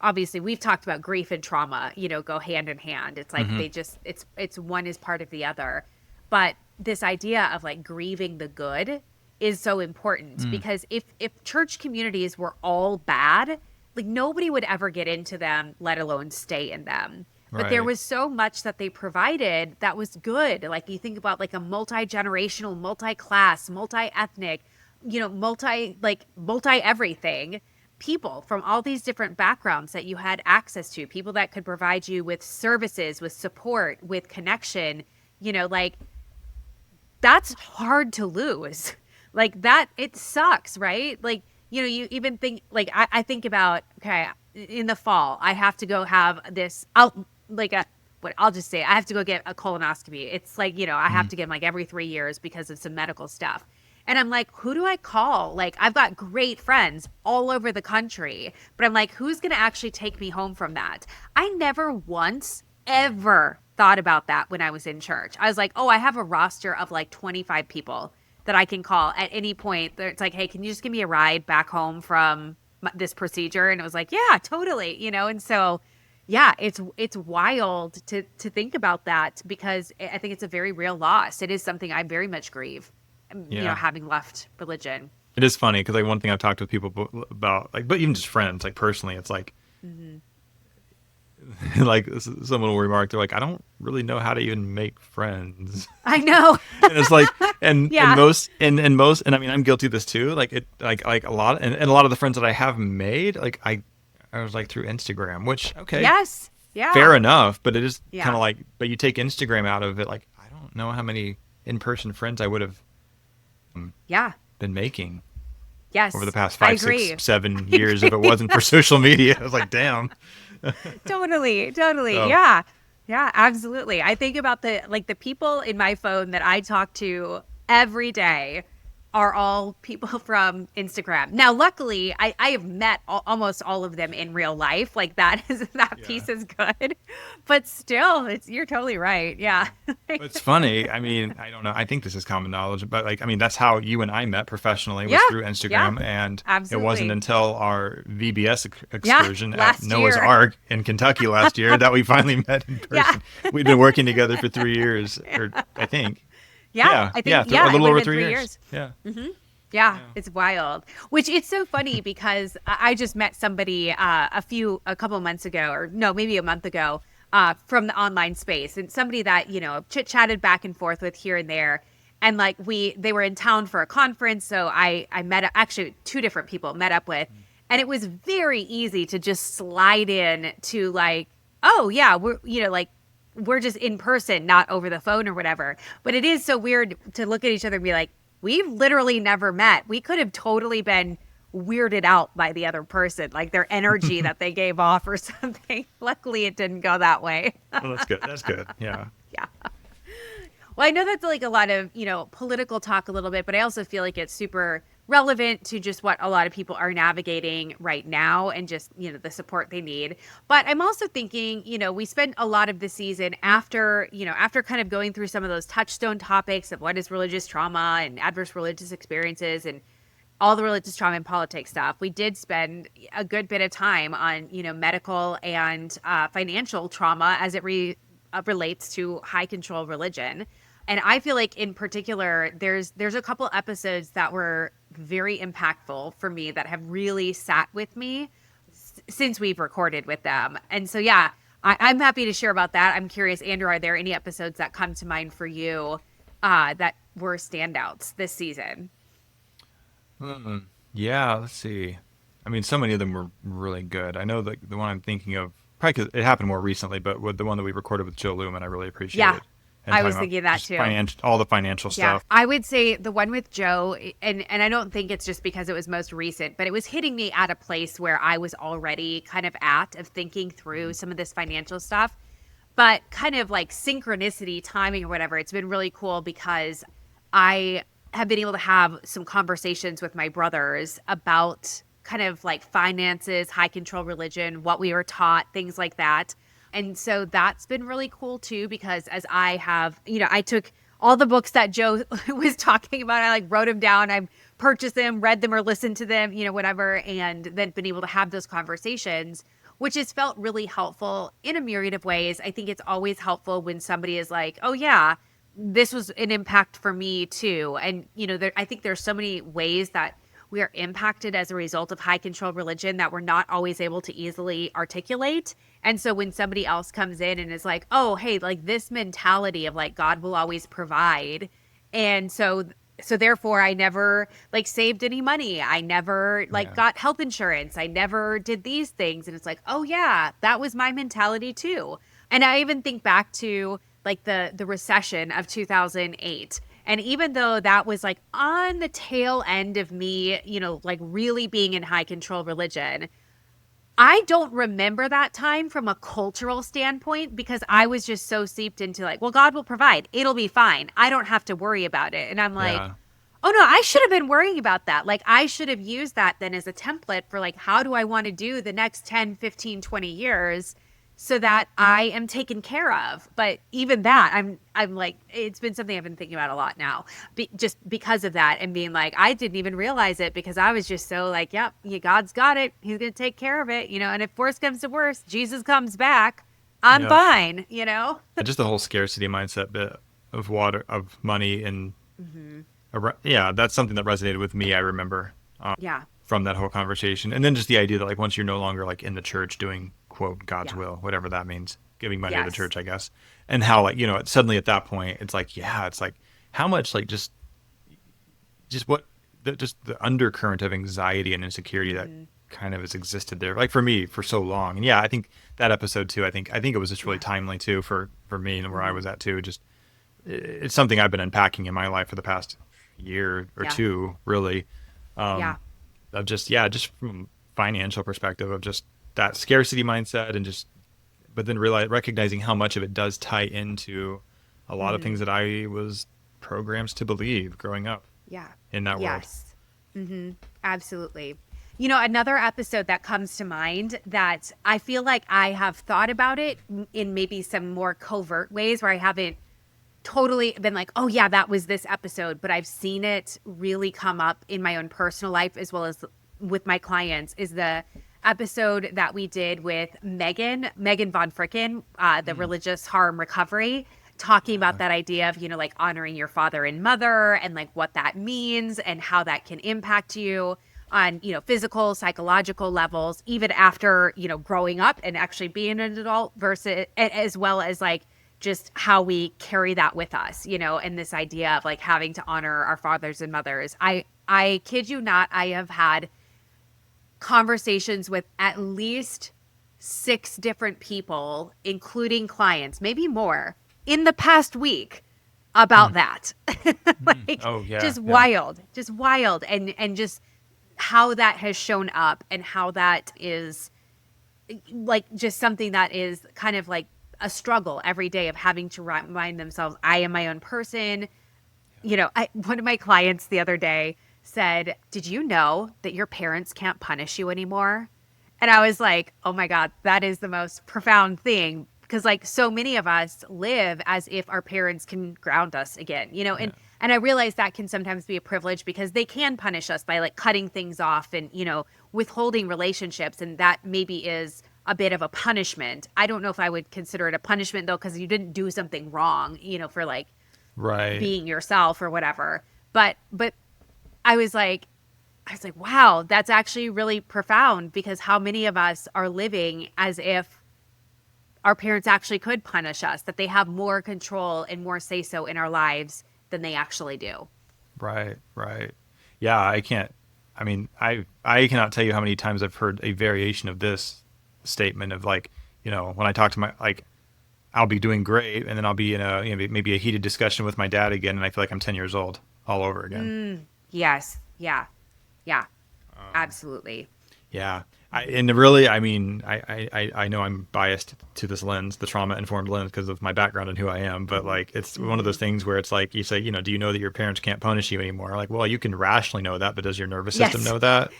obviously we've talked about grief and trauma, go hand in hand. It's like Mm-hmm. it's one is part of the other. But this idea of like grieving the good is so important, Mm. because if church communities were all bad, like nobody would ever get into them, let alone stay in them. But there Right. was so much that they provided that was good. Like you think about like a multi-generational, multi-class, multi-ethnic, multi everything people from all these different backgrounds that you had access to, people that could provide you with services, with support, with connection, like that's hard to lose. Like that, it sucks, right? Like, you even think, like, I think about, okay, in the fall, I have to go have this, I'll just say, I have to go get a colonoscopy. It's like, I have Mm. to get them like every 3 years because of some medical stuff. And I'm like, who do I call? Like, I've got great friends all over the country, but I'm like, who's going to actually take me home from that? I never once ever thought about that when I was in church. I was like, oh, I have a roster of like 25 people that I can call at any point. It's like, hey, can you just give me a ride back home from this procedure? And it was like, yeah, totally. And so, yeah, it's wild to think about that, because I think it's a very real loss. It is something I very much grieve, Yeah. having left religion. It is funny because like one thing I've talked with people about, like, but even just friends, like personally, it's like, Hmm. like someone will remark, they're like, I don't really know how to even make friends. I know. And it's like, and Yeah. most, and I mean, I'm guilty of this too. Like it, like a lot, and a lot of the friends that I have made, like I was like through Instagram, which, okay, Yes. Yeah. fair enough, but it is kind Yeah. of like, but you take Instagram out of it, like, I don't know how many in-person friends I would have Yeah. been making over the Yes. past I 5, 6, agree. 7 years if it wasn't for social media. I was like, damn. Totally, totally. So, Yeah. Yeah, absolutely. I think about the people in my phone that I talk to every day are all people from Instagram. Now, luckily, I have met almost all of them in real life. Like that yeah. piece is good. But still, you're totally right. Yeah. But it's funny. I mean, I don't know. I think this is common knowledge, but like, I mean, that's how you and I met professionally, Yeah. was through Yeah. Instagram. And it wasn't Absolutely. until our VBS Yeah. excursion at Last Noah's year. Ark in Kentucky last year that we finally met in Yeah. person. We'd been working together for 3 years, or I think. Yeah. Yeah. I Yeah. think, A yeah, it little would over have been 3 3 years. years. Yeah. Yeah, Yeah. it's wild. Which it's so funny because I just met somebody a couple of months ago, or no, maybe a month ago, from the online space, and somebody that chit chatted back and forth with here and there, and like they were in town for a conference, so I met actually two different people met up with, and it was very easy to just slide in to like, oh yeah, we're just in person, not over the phone or whatever. But it is so weird to look at each other and be like, we've literally never met. We could have totally been weirded out by the other person, like their energy that they gave off or something. Luckily, it didn't go that way. Well, that's good. That's good. Yeah. Yeah. Well, I know that's like a lot of, political talk a little bit, but I also feel like it's super relevant to just what a lot of people are navigating right now and just, the support they need. But I'm also thinking, we spent a lot of the season after kind of going through some of those touchstone topics of what is religious trauma and adverse religious experiences and all the religious trauma and politics stuff. We did spend a good bit of time on, medical and financial trauma as it relates to high control religion. And I feel like in particular, there's a couple episodes that were very impactful for me that have really sat with me since we've recorded with them. And so, yeah, I'm happy to share about that. I'm curious, Andrew, are there any episodes that come to mind for you that were standouts this season? Yeah. Let's see. I mean, so many of them were really good. I know the one I'm thinking of, probably because it happened more recently, but with the one that we recorded with Joe Lumen, I really Yeah, appreciated. And I talking was about thinking of that just too. all the financial Yeah, stuff. I would say the one with Joe, and I don't think it's just because it was most recent, but it was hitting me at a place where I was already kind of of thinking through some of this financial stuff, but kind of like synchronicity, timing, or whatever. It's been really cool because I have been able to have some conversations with my brothers about kind of like finances, high control religion, what we were taught, things like that. And so that's been really cool too, because as I have, I took all the books that Joe was talking about, I like wrote them down, I've purchased them, read them or listened to them, whatever, and then been able to have those conversations which has felt really helpful in a myriad of ways. I think it's always helpful when somebody is like, oh yeah, this was an impact for me too. And, I think there's so many ways that we are impacted as a result of high control religion that we're not always able to easily articulate. And so when somebody else comes in and is like, oh, hey, like this mentality of like God will always provide. And so therefore I never like saved any money. I never like Yeah. got health insurance. I never did these things. And it's like, oh yeah, that was my mentality too. And I even think back to like the recession of 2008. And even though that was like on the tail end of me, like really being in high control religion, I don't remember that time from a cultural standpoint because I was just so seeped into like, well, God will provide. It'll be fine. I don't have to worry about it. And I'm like, Yeah. oh no, I should have been worrying about that. Like I should have used that then as a template for like, how do I want to do the next 10, 15, 20 years so that I am taken care of. But even that, I'm like, it's been something I've been thinking about a lot now, just because of that and being like, I didn't even realize it because I was just so like, yep, God's got it. He's going to take care of it, and if worse comes to worse, Jesus comes back, I'm Yeah. fine. And just the whole scarcity mindset bit of water, of money, and Mm-hmm. yeah, that's something that resonated with me. I remember Yeah. from that whole conversation, and then just the idea that like once you're no longer like in the church doing quote God's Yeah. will, whatever that means, giving money to the Yes. church, I guess, and how like suddenly at that point it's like it's like how much like just what just the undercurrent of anxiety and insecurity that Mm-hmm. kind of has existed there, like for me for so long. And yeah, I think that episode too, I think it was just really Yeah. timely too for me and where I Mm-hmm. was at too. Just it's something I've been unpacking in my life for the past year or Yeah. two, really. Yeah. Of just from financial perspective of just that scarcity mindset and just, but then recognizing how much of it does tie into a lot of Mm-hmm. things that I was programmed to believe growing up Yeah. in that world. Yes. Mm-hmm. Absolutely. Another episode that comes to mind that I feel like I have thought about it in maybe some more covert ways where I haven't totally been like, oh yeah, that was this episode, but I've seen it really come up in my own personal life as well as with my clients is the episode that we did with Megan von Fricken, the religious harm recovery, talking about that idea of, like honoring your father and mother and like what that means and how that can impact you on, physical, psychological levels, even after, growing up and actually being an adult versus as well as like just how we carry that with us, and this idea of like having to honor our fathers and mothers. I kid you not, I have had conversations with at least 6 different people, including clients, maybe more, in the past week about that. Like Oh yeah, just yeah, wild and just how that has shown up and how that is like just something that is kind of like a struggle every day of having to remind themselves, I am my own person. One of my clients the other day said, did you know that your parents can't punish you anymore? And I was like, oh my God, that is the most profound thing. Because like so many of us live as if our parents can ground us again, yeah. and I realize that can sometimes be a privilege because they can punish us by like cutting things off and, withholding relationships. And that maybe is a bit of a punishment. I don't know if I would consider it a punishment though, because you didn't do something wrong, for like Right. being yourself or whatever. But I was like, wow, that's actually really profound because how many of us are living as if our parents actually could punish us, that they have more control and more say so in our lives than they actually do. Right, right. Yeah, I can't. I mean, I cannot tell you how many times I've heard a variation of this statement of like, when I talk to my like, I'll be doing great, and then I'll be in a maybe a heated discussion with my dad again, and I feel like I'm 10 years old all over again. Yes. Yeah. Yeah. Absolutely. Yeah. And really, I mean, I know I'm biased to this lens, the trauma informed lens, because of my background and who I am. But like, it's one of those things where it's like you say, do you know that your parents can't punish you anymore? Like, well, you can rationally know that, but does your nervous system Yes. know that?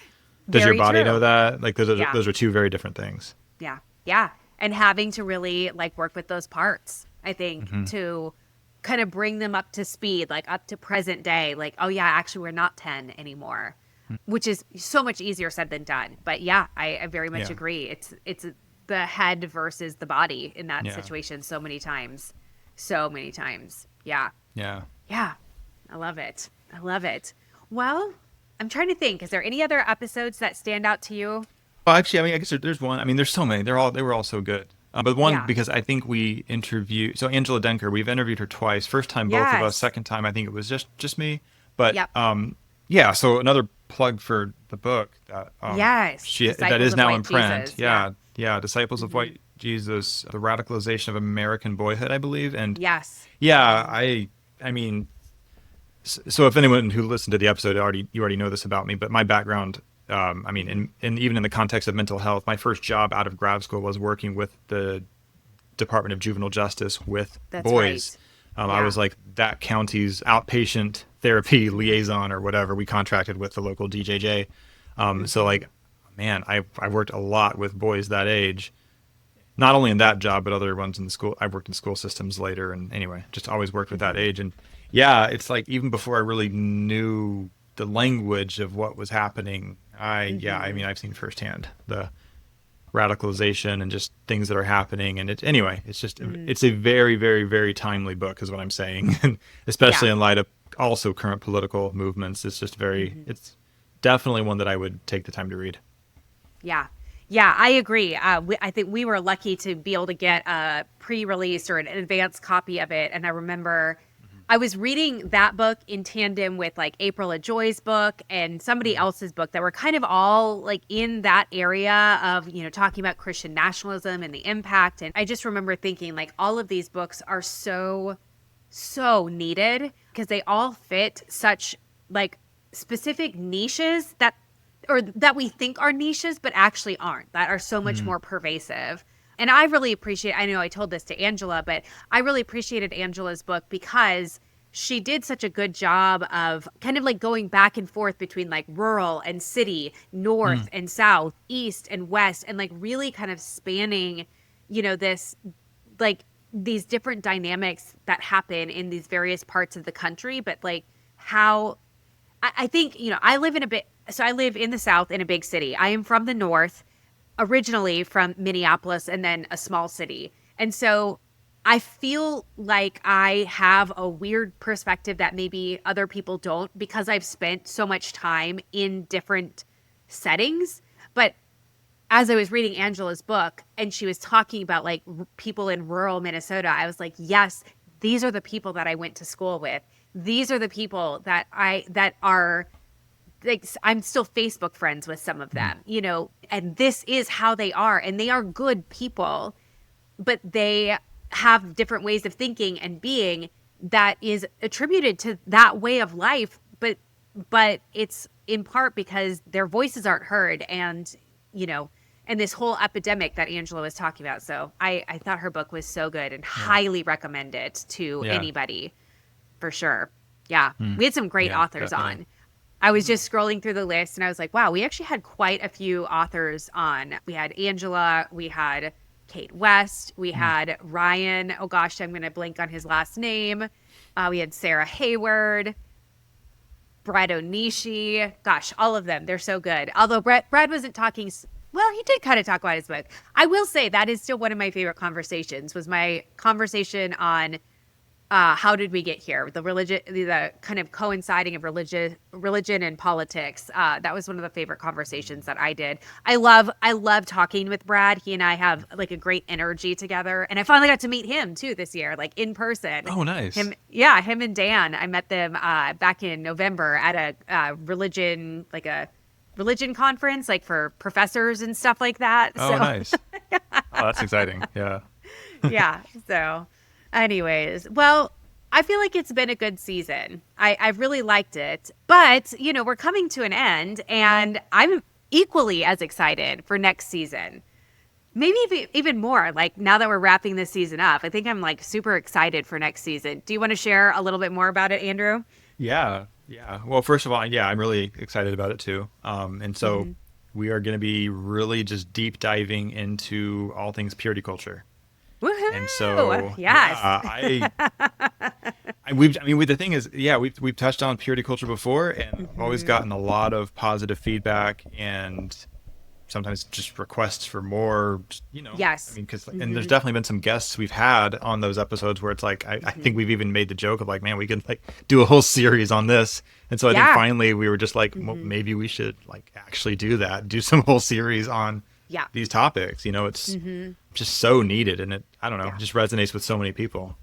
Does your Very body know true. that? Like, Yeah. those are two very different things. Yeah. Yeah. And having to really like work with those parts, I think, Hmm. to kind of bring them up to speed, like up to present day, like, oh yeah, actually we're not 10 anymore, which is so much easier said than done. But yeah, I very much Yeah. agree. It's the head versus the body in that Yeah. situation so many times. So many times. Yeah. Yeah. Yeah. I love it. I love it. Well, I'm trying to think. Is there any other episodes that stand out to you? Well, actually, I mean, I guess there's one. I mean, there's so many. They were all so good. But one, Yeah. because I think we interviewed, so Angela Denker, we've interviewed her twice. First time, both of us. Yes. Second time, I think it was just me. But Yep. yeah. So another plug for the book that Yes. that Disciples is of now in White print. Jesus. Yeah. Yeah, yeah. Disciples of White Jesus: The Radicalization of American Boyhood, I believe. And Yes. yeah, I mean, so if anyone who listened to the episode you already know this about me, but my background, I mean, in even in the context of mental health, my first job out of grad school was working with the Department of Juvenile Justice with That's boys. right. I Yeah. was like that county's outpatient therapy liaison or whatever. We contracted with the local DJJ. So like, man, I worked a lot with boys that age. Not only in that job, but other ones in the school. I worked in school systems later, and anyway, just always worked with that age. And yeah, it's like even before I really knew the language of what was happening, I mean, I've seen firsthand the radicalization and just things that are happening. And anyway, it's just it's a very, very, very timely book, is what I'm saying, and especially Yeah. in light of also current political movements. It's just it's definitely one that I would take the time to read. Yeah. Yeah, I agree. I think we were lucky to be able to get a pre-release or an advanced copy of it. And I remember I was reading that book in tandem with like April Joy's book and somebody else's book that were kind of all like in that area of, talking about Christian nationalism and the impact. And I just remember thinking like all of these books are so, so needed because they all fit such like specific niches that we think are niches, but actually aren't, that are so much more pervasive. And I really appreciate, I know I told this to Angela, but I really appreciated Angela's book because she did such a good job of kind of like going back and forth between like rural and city, north and south, east and west, and like really kind of spanning, this like these different dynamics that happen in these various parts of the country, but like how I think, I live in the South in a big city. I am from the North, originally from Minneapolis and then a small city. And so I feel like I have a weird perspective that maybe other people don't because I've spent so much time in different settings. But as I was reading Angela's book and she was talking about like people in rural Minnesota, I was like, yes, these are the people that I went to school with. These are the people that are like, I'm still Facebook friends with some of them, and this is how they are. And they are good people, but they have different ways of thinking and being that is attributed to that way of life. But it's in part because their voices aren't heard and this whole epidemic that Angela was talking about. So I thought her book was so good and highly recommend it to Yeah. anybody for sure. Yeah. We had some great Yeah, authors definitely. on. I was just scrolling through the list and I was like, wow, we actually had quite a few authors on. We had Angela, we had Kate West, we had Ryan. Oh gosh, I'm going to blank on his last name. We had Sarah Hayward, Brad Onishi. Gosh, all of them. They're so good. Although Brad wasn't talking. Well, he did kind of talk about his book. I will say that is still one of my favorite conversations was my conversation on how did we get here? The kind of coinciding of religion and politics. That was one of the favorite conversations that I did. I love talking with Brad. He and I have like a great energy together, and I finally got to meet him too this year, like in person. Oh, nice. Him and Dan. I met them back in November at a religion conference, like for professors and stuff like that. Oh, So nice. Oh, that's exciting. Yeah. yeah. So, anyways, well, I feel like it's been a good season. I've really liked it, but we're coming to an end, and I'm equally as excited for next season. Maybe even more. Like now that we're wrapping this season up, I think I'm like super excited for next season. Do you want to share a little bit more about it, Andrew? Yeah. Yeah. Well, first of all, yeah, I'm really excited about it too. And so we are going to be really just deep diving into all things purity culture. Woohoo! And so, Yes. yeah, the thing is, yeah, we've touched on purity culture before, and I've always gotten a lot of positive feedback and sometimes just requests for more, I Yes. mean, because, and there's Mm-hmm. definitely been some guests we've had on those episodes where it's like, I Mm-hmm. think we've even made the joke of like, man, we could like do a whole series on this. And so I think Yeah. finally we were just like, well, Mm-hmm. maybe we should like actually do some whole series on Yeah. these topics. It's Mm-hmm. just so needed. And it, I don't know, Yeah. just resonates with so many people.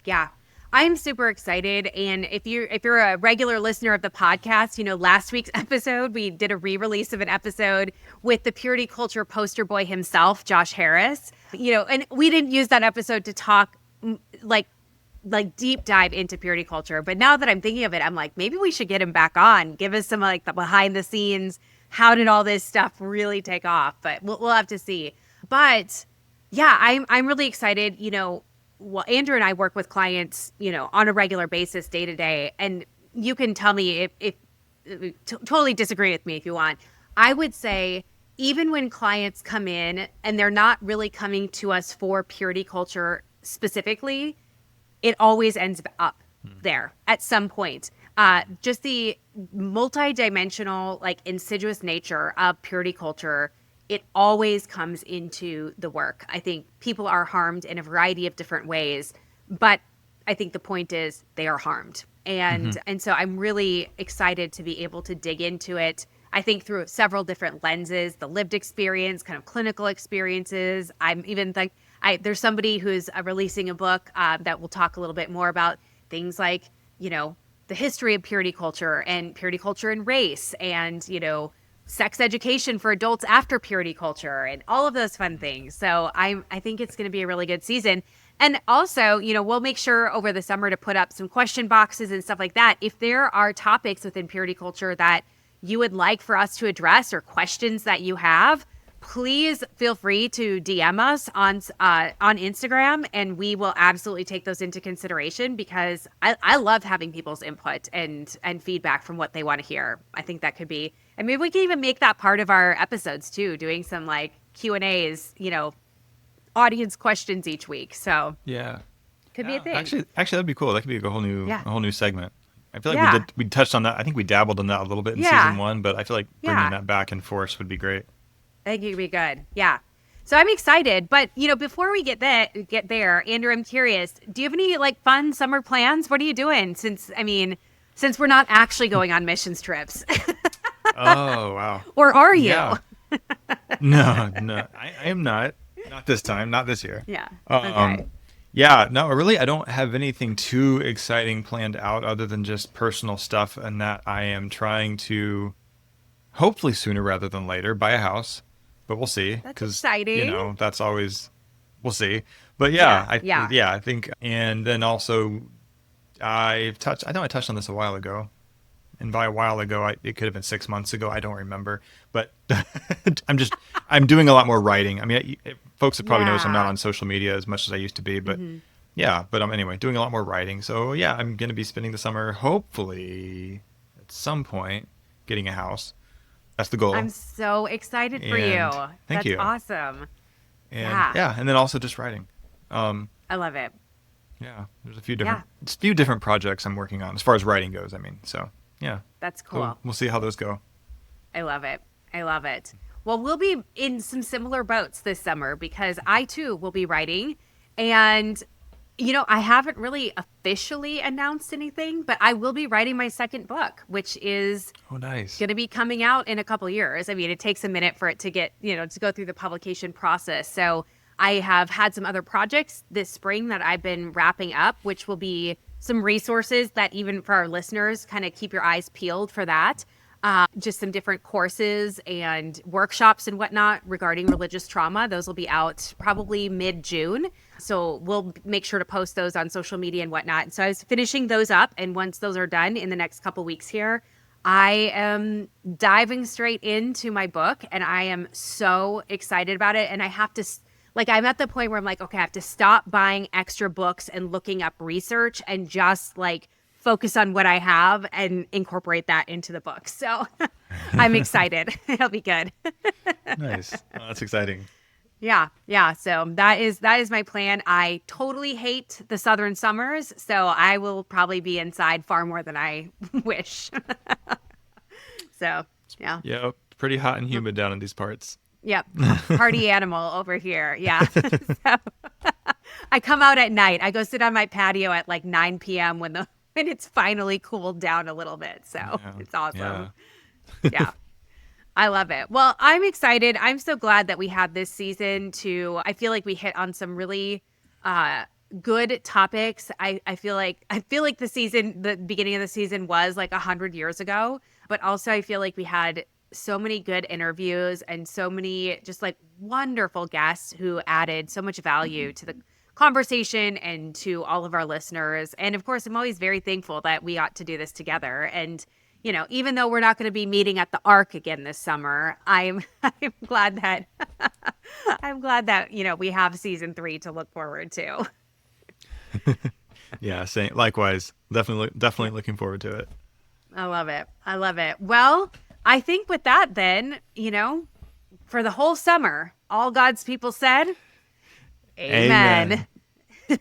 Yeah. I'm super excited. And if you're a regular listener of the podcast, last week's episode, we did a re-release of an episode with the purity culture poster boy himself, Josh Harris. And we didn't use that episode to talk like deep dive into purity culture. But now that I'm thinking of it, I'm like, maybe we should get him back on, give us some like the behind the scenes. How did all this stuff really take off? But we'll have to see. But yeah, I'm really excited. Well, Andrew and I work with clients, on a regular basis, day to day, and you can tell me if totally disagree with me if you want. I would say even when clients come in and they're not really coming to us for purity culture specifically, it always ends up there at some point. Just the multi-dimensional, like insidious nature of purity culture, it always comes into the work. I think people are harmed in a variety of different ways, but I think the point is they are harmed. Hmm. And so I'm really excited to be able to dig into it. I think through several different lenses, the lived experience, kind of clinical experiences. I'm even like, there's somebody who's releasing a book that will talk a little bit more about things like, the history of purity culture and race and, sex education for adults after purity culture and all of those fun things. So I think it's going to be a really good season. And also, we'll make sure over the summer to put up some question boxes and stuff like that. If there are topics within purity culture that you would like for us to address or questions that you have, please feel free to DM us on Instagram, and we will absolutely take those into consideration because I love having people's input and feedback from what they want to hear. I think that could be, and maybe we can even make that part of our episodes too, doing some like Q&As, audience questions each week. So Yeah. could be a Yeah. thing. Actually, that'd be cool. That could be Yeah. a whole new segment. I feel like Yeah. we touched on that. I think we dabbled in that a little bit in season Yeah. one, but I feel like bringing Yeah. that back in force would be great. I think it'd be good. Yeah. So I'm excited, but before we get there, Andrew, I'm curious. Do you have any like fun summer plans? What are you doing? Since we're not actually going on missions trips, Oh, wow. or are you? Yeah. No, no, I am not. Not this time. Not this year. Yeah. Okay. Um, yeah, no, really, I don't have anything too exciting planned out other than just personal stuff, and that I am trying to, hopefully sooner rather than later, buy a house. But we'll see, That's because exciting. that's always, we'll see. But Yeah. yeah, Yeah. I think, and then also I know I touched on this a while ago, and by a while ago, it could have been 6 months ago. I don't remember, but I'm doing a lot more writing. I mean, folks have probably noticed I'm not Yeah. on social media as much as I used to be, but Hmm. yeah, but I'm anyway doing a lot more writing. So yeah, I'm going to be spending the summer, hopefully at some point, getting a house. That's the I'm goal. so excited for you. And thank That's you. awesome. And Yeah. yeah, and then also just writing. Um, I love it. yeah, there's a Yeah. few different projects I'm working on as far as writing goes. I mean, so yeah, That's so cool. we'll see how those go. I love it. I love it. Well, we'll be in some similar boats this summer because I too will be writing. And, I haven't really officially announced anything, but I will be writing my second book, which is Oh, nice. going to be coming out in a couple years. I mean, it takes a minute for it to get, to go through the publication process. So I have had some other projects this spring that I've been wrapping up, which will be some resources that even for our listeners, kind of keep your eyes peeled for that. Just some different courses and workshops and whatnot regarding religious trauma. Those will be out probably mid-June. So we'll make sure to post those on social media and whatnot. So I was finishing those up. And once those are done in the next couple weeks here, I am diving straight into my book and I am so excited about it. And I have to, like, I'm at the point where I'm like, okay, I have to stop buying extra books and looking up research and just like focus on what I have and incorporate that into the book. So I'm excited. It'll be good. Nice. Oh, that's exciting. Yeah. Yeah. So that is my plan. I totally hate the southern summers, so I will probably be inside far more than I wish. So, yeah. Yeah, pretty hot and humid down in these parts. Yep. Party animal over here. Yeah. So I come out at night. I go sit on my patio at like 9 p.m. when it's finally cooled down a little bit. So Yeah. it's awesome. Yeah. Yeah. I love it. Well, I'm excited. I'm so glad that we had this season to I feel like we hit on some really uh good topics. I feel like the beginning of the season was like 100 years ago, but also I feel like we had so many good interviews and so many just like wonderful guests who added so much value to the conversation and to all of our listeners. And of course, I'm always very thankful that we got to do this together. And even though we're not going to be meeting at the Ark again this summer, I'm I'm glad that we have season 3 to look forward to. Yeah. Same. Likewise. Definitely looking forward to it. I love it. I love it. Well, I think with that, then, for the whole summer, all God's people said, Amen. Amen.